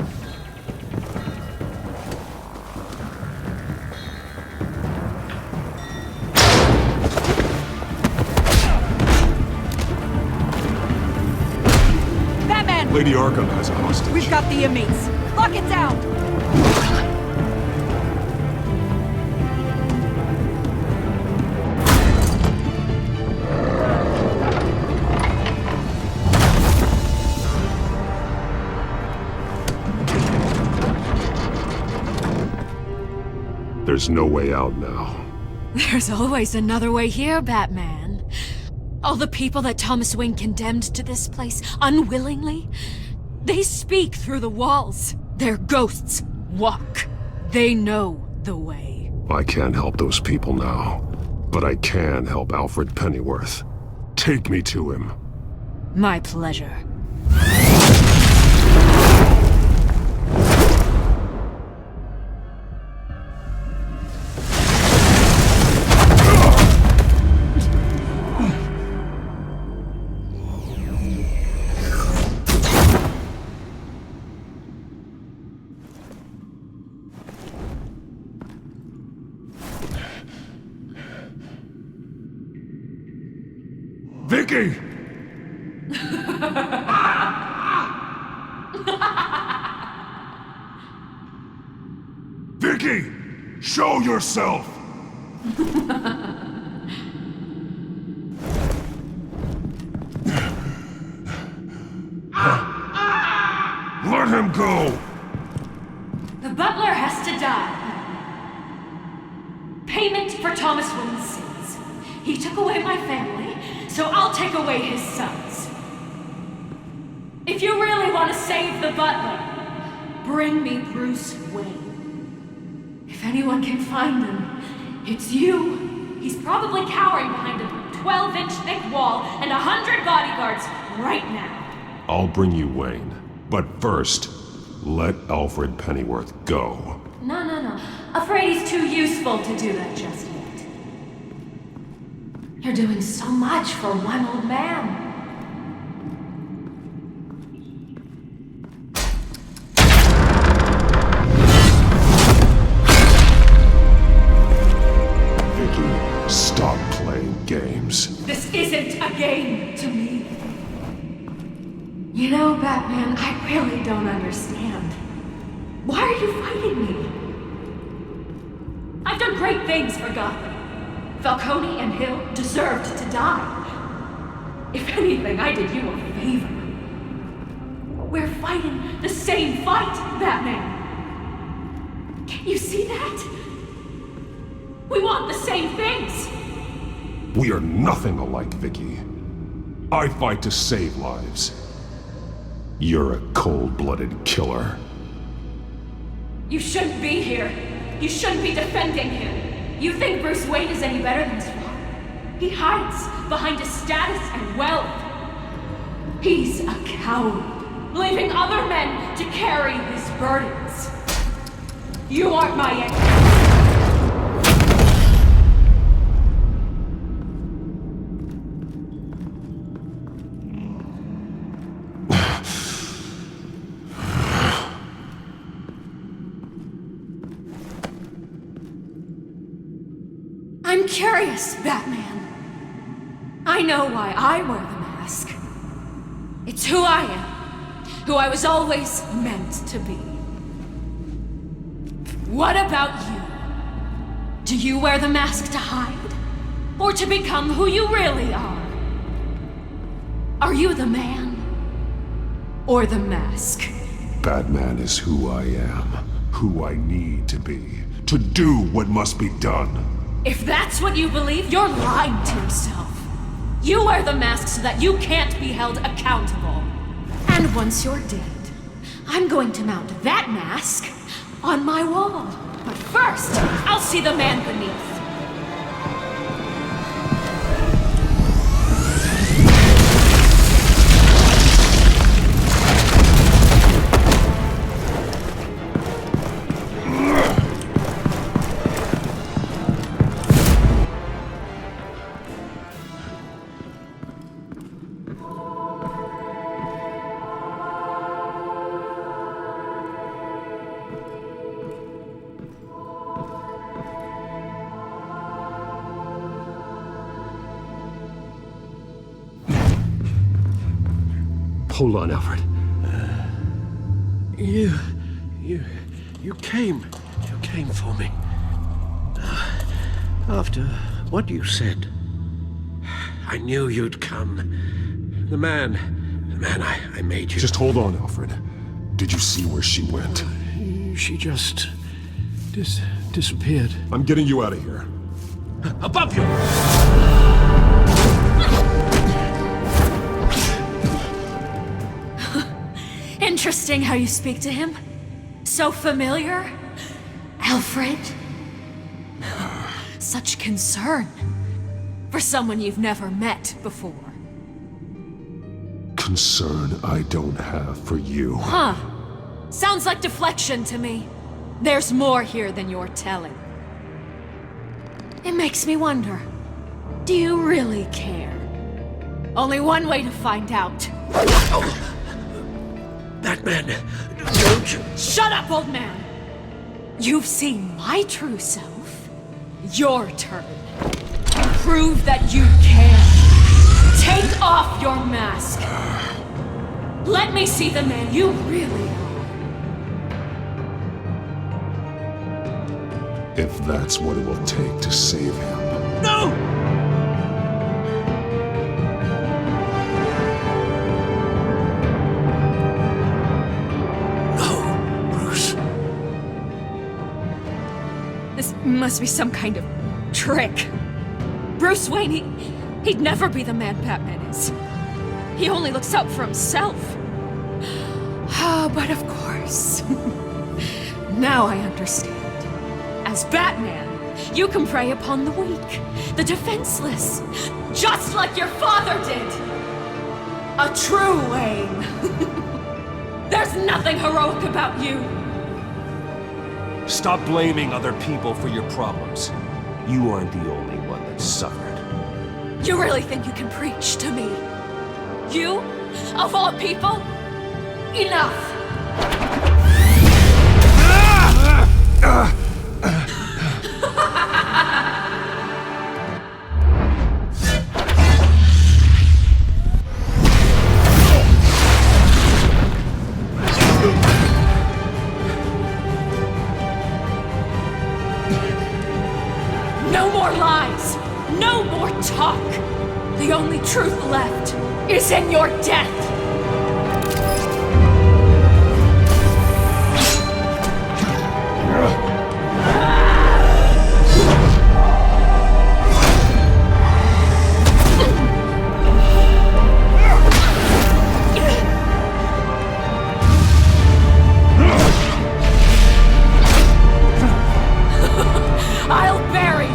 Batman! Lady Arkham has a hostage. We've got the inmates. Lock it down! There's no way out now. There's always another way here, Batman. All the people that Thomas Wayne condemned to this place unwillingly, they speak through the walls. Their ghosts walk. They know the way. I can't help those people now, but I can help Alfred Pennyworth. Take me to him. My pleasure. Vicky! Vicky! Show yourself! Let him go! The butler has to die. Payment for Thomas Wayne's sins. He took away my family, so I'll take away his sons. If you really want to save the butler, bring me Bruce Wayne. If anyone can find him, it's you. He's probably cowering behind a 12-inch thick wall and 100 bodyguards right now. I'll bring you Wayne, but first, let Alfred Pennyworth go. No. Afraid he's too useful to do that just yet. You're doing so much for one old man. Vicky, stop playing games. This isn't a game to me. You know, Batman, I really don't understand. Why are you fighting me? I've done great things for Gotham. Falcone and Hill deserved to die. If anything, I did you a favor. We're fighting the same fight, Batman. Can't you see that? We want the same things. We are nothing alike, Vicky. I fight to save lives. You're a cold-blooded killer. You shouldn't be here. You shouldn't be defending him. You think Bruce Wayne is any better than his father? He hides behind his status and wealth. He's a coward, leaving other men to carry his burdens. You aren't my enemy. I'm curious, Batman. I know why I wear the mask. It's who I am, who I was always meant to be. What about you? Do you wear the mask to hide? Or to become who you really are? Are you the man? Or the mask? Batman is who I am, who I need to be, to do what must be done. If that's what you believe, you're lying to yourself. You wear the mask so that you can't be held accountable. And once you're dead, I'm going to mount that mask on my wall. But first, I'll see the man beneath. Hold on, Alfred. You came for me. After what you said, I knew you'd come. The man I made you. Just hold on, Alfred. Did you see where she went? She just disappeared. I'm getting you out of here. Above you! Interesting how you speak to him. So familiar. Alfred. Such concern. For someone you've never met before. Concern I don't have for you. Huh. Sounds like deflection to me. There's more here than you're telling. It makes me wonder. Do you really care? Only one way to find out. That man, don't you... Shut up, old man! You've seen my true self. Your turn. Prove that you care. Take off your mask. Let me see the man you really are. If that's what it will take to save him. No! This must be some kind of trick. Bruce Wayne, he'd never be the man Batman is. He only looks out for himself. But of course. Now I understand. As Batman, you can prey upon the weak, the defenseless, just like your father did. A true Wayne. There's nothing heroic about you. Stop blaming other people for your problems. You aren't the only one that suffered. You really think you can preach to me? You? Of all people? Enough! No more lies! No more talk! The only truth left is in your death! I'll bury you!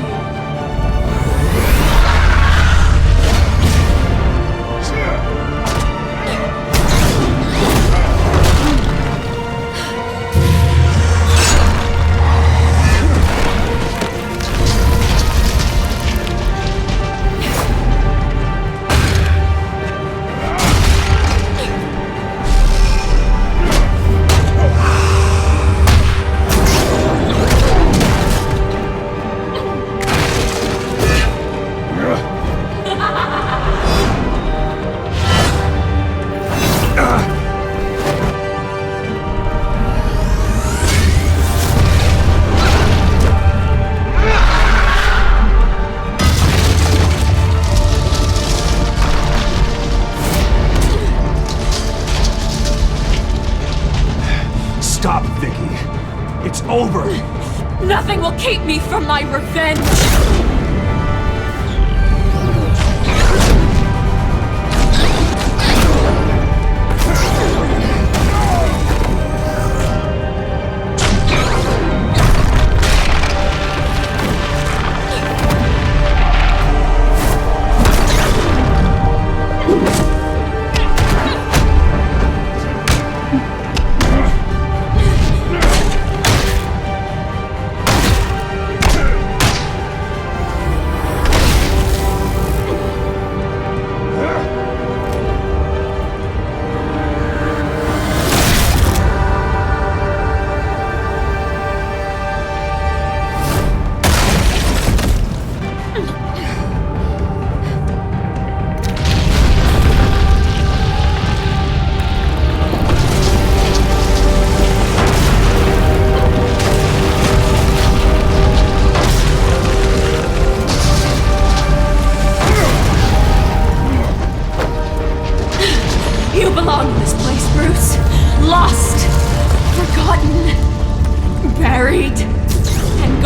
Stop, Vicky. It's over. Nothing will keep me from my revenge!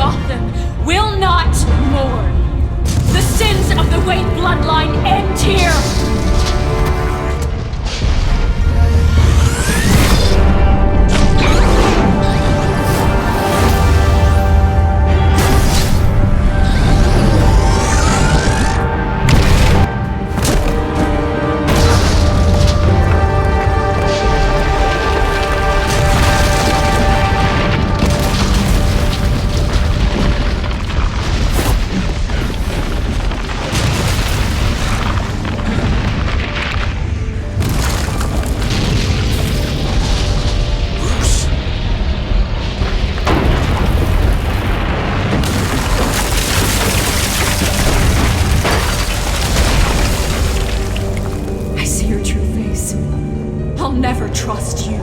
Gotham will not mourn. The sins of the Wayne bloodline end here! I'll never trust you.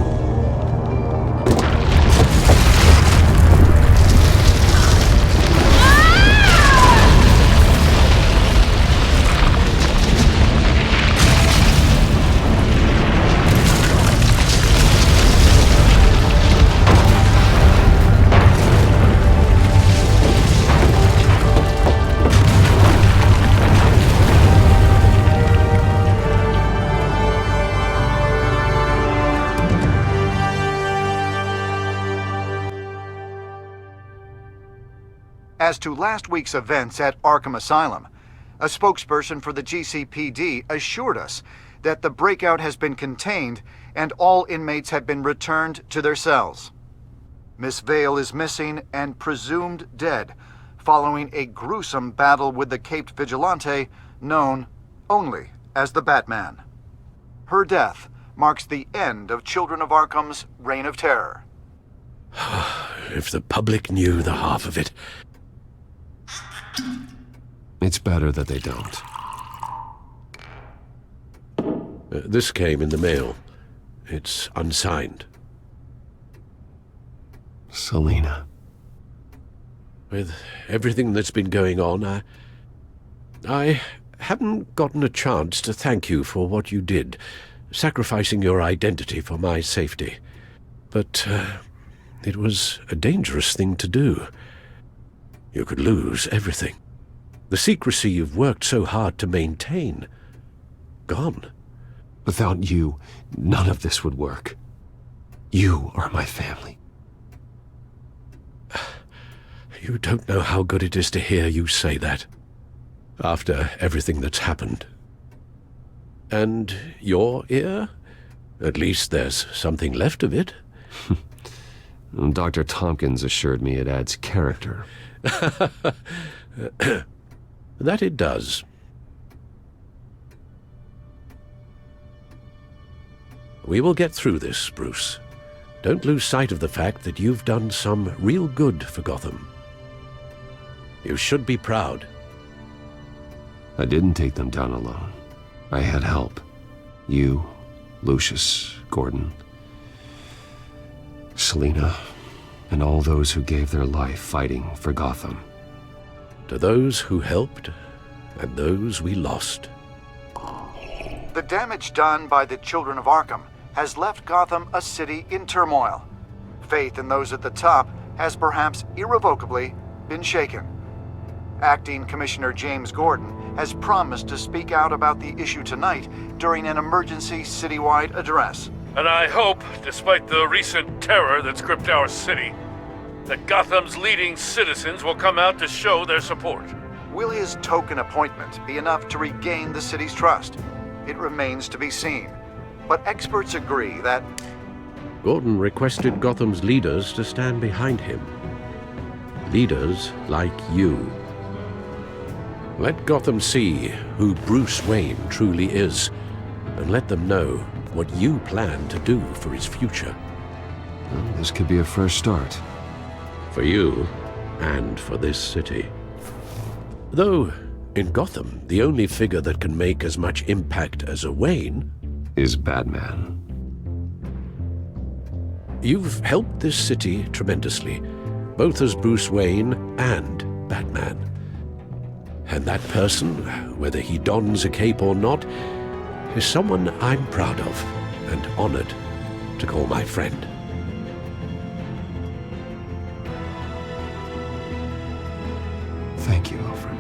As to last week's events at Arkham Asylum, a spokesperson for the GCPD assured us that the breakout has been contained and all inmates have been returned to their cells. Miss Vale is missing and presumed dead following a gruesome battle with the caped vigilante known only as the Batman. Her death marks the end of Children of Arkham's reign of terror. If the public knew the half of it. It's better that they don't. This came in the mail. It's unsigned. Selina. With everything that's been going on, I haven't gotten a chance to thank you for what you did, sacrificing your identity for my safety. But it was a dangerous thing to do. You could lose everything. The secrecy you've worked so hard to maintain. Gone. Without you, none of this would work. You are my family. You don't know how good it is to hear you say that. After everything that's happened. And your ear? At least there's something left of it. Dr. Tompkins assured me it adds character. That it does. We will get through this, Bruce. Don't lose sight of the fact that you've done some real good for Gotham. You should be proud. I didn't take them down alone. I had help. You, Lucius, Gordon, Selina, and all those who gave their life fighting for Gotham. To those who helped, and those we lost. The damage done by the Children of Arkham has left Gotham a city in turmoil. Faith in those at the top has perhaps irrevocably been shaken. Acting Commissioner James Gordon has promised to speak out about the issue tonight during an emergency citywide address. And I hope, despite the recent terror that's gripped our city, that Gotham's leading citizens will come out to show their support. Will his token appointment be enough to regain the city's trust? It remains to be seen. But experts agree that Gordon requested Gotham's leaders to stand behind him. Leaders like you. Let Gotham see who Bruce Wayne truly is, and let them know what you plan to do for his future. Well, this could be a first start. For you, and for this city. Though, in Gotham, the only figure that can make as much impact as a Wayne is Batman. You've helped this city tremendously, both as Bruce Wayne and Batman. And that person, whether he dons a cape or not, is someone I'm proud of and honored to call my friend. Thank you, Alfred.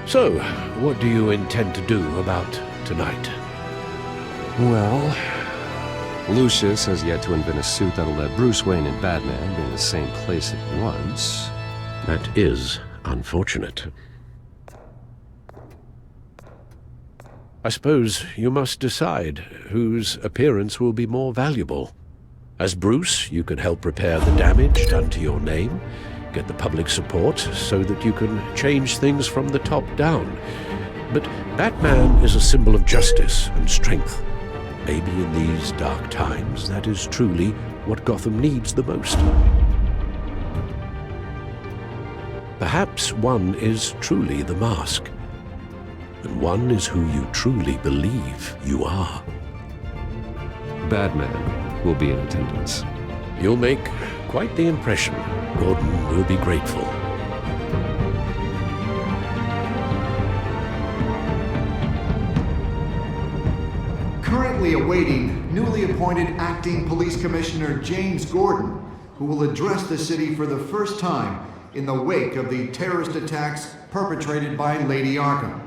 So, what do you intend to do about tonight? Well, Lucius has yet to invent a suit that'll let Bruce Wayne and Batman be in the same place at once. That is unfortunate. I suppose you must decide whose appearance will be more valuable. As Bruce, you can help repair the damage done to your name, get the public support so that you can change things from the top down. But Batman is a symbol of justice and strength. Maybe in these dark times, that is truly what Gotham needs the most. Perhaps one is truly the mask, and one is who you truly believe you are. Batman will be in attendance. You'll make quite the impression. Gordon will be grateful. Currently awaiting newly appointed Acting Police Commissioner James Gordon, who will address the city for the first time in the wake of the terrorist attacks perpetrated by Lady Arkham.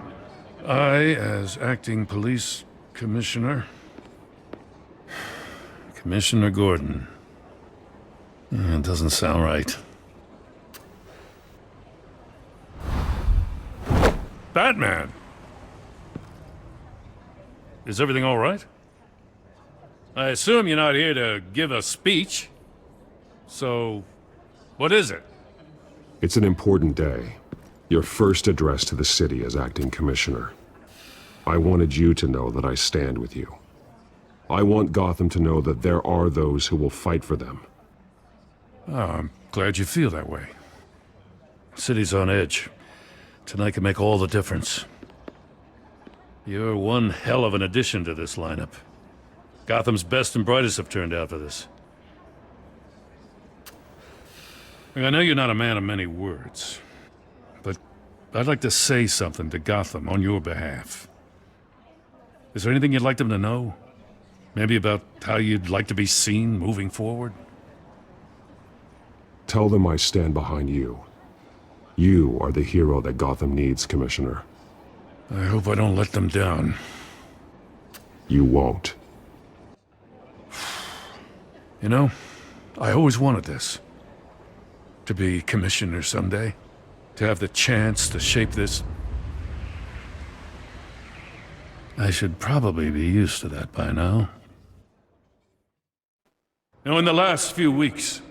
I, as acting police commissioner... Commissioner Gordon. It doesn't sound right. Batman! Is everything all right? I assume you're not here to give a speech. So, what is it? It's an important day. Your first address to the city as acting commissioner. I wanted you to know that I stand with you. I want Gotham to know that there are those who will fight for them. Oh, I'm glad you feel that way. City's on edge. Tonight can make all the difference. You're one hell of an addition to this lineup. Gotham's best and brightest have turned out for this. I know you're not a man of many words, but I'd like to say something to Gotham on your behalf. Is there anything you'd like them to know? Maybe about how you'd like to be seen moving forward? Tell them I stand behind you. You are the hero that Gotham needs, Commissioner. I hope I don't let them down. You won't. You know, I always wanted this. To be commissioner someday. To have the chance to shape this. I should probably be used to that by now. You know, in the last few weeks,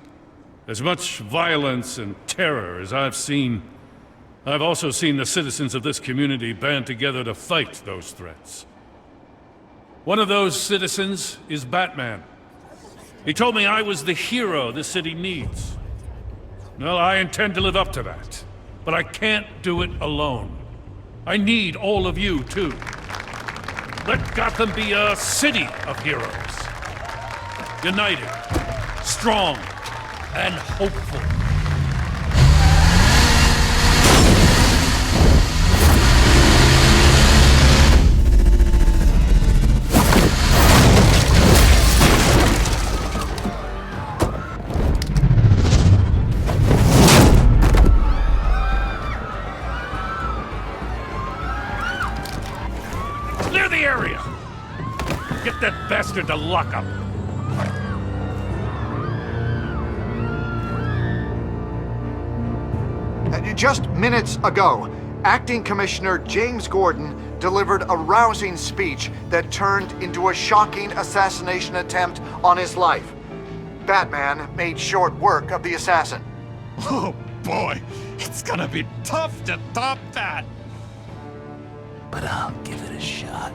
as much violence and terror as I've seen, I've also seen the citizens of this community band together to fight those threats. One of those citizens is Batman. He told me I was the hero this city needs. Well, I intend to live up to that. But I can't do it alone. I need all of you, too. Let Gotham be a city of heroes. United, strong, and hopeful. Clear the area! Get that bastard to lock up! Just minutes ago, Acting Commissioner James Gordon delivered a rousing speech that turned into a shocking assassination attempt on his life. Batman made short work of the assassin. Oh boy, it's gonna be tough to top that. But I'll give it a shot.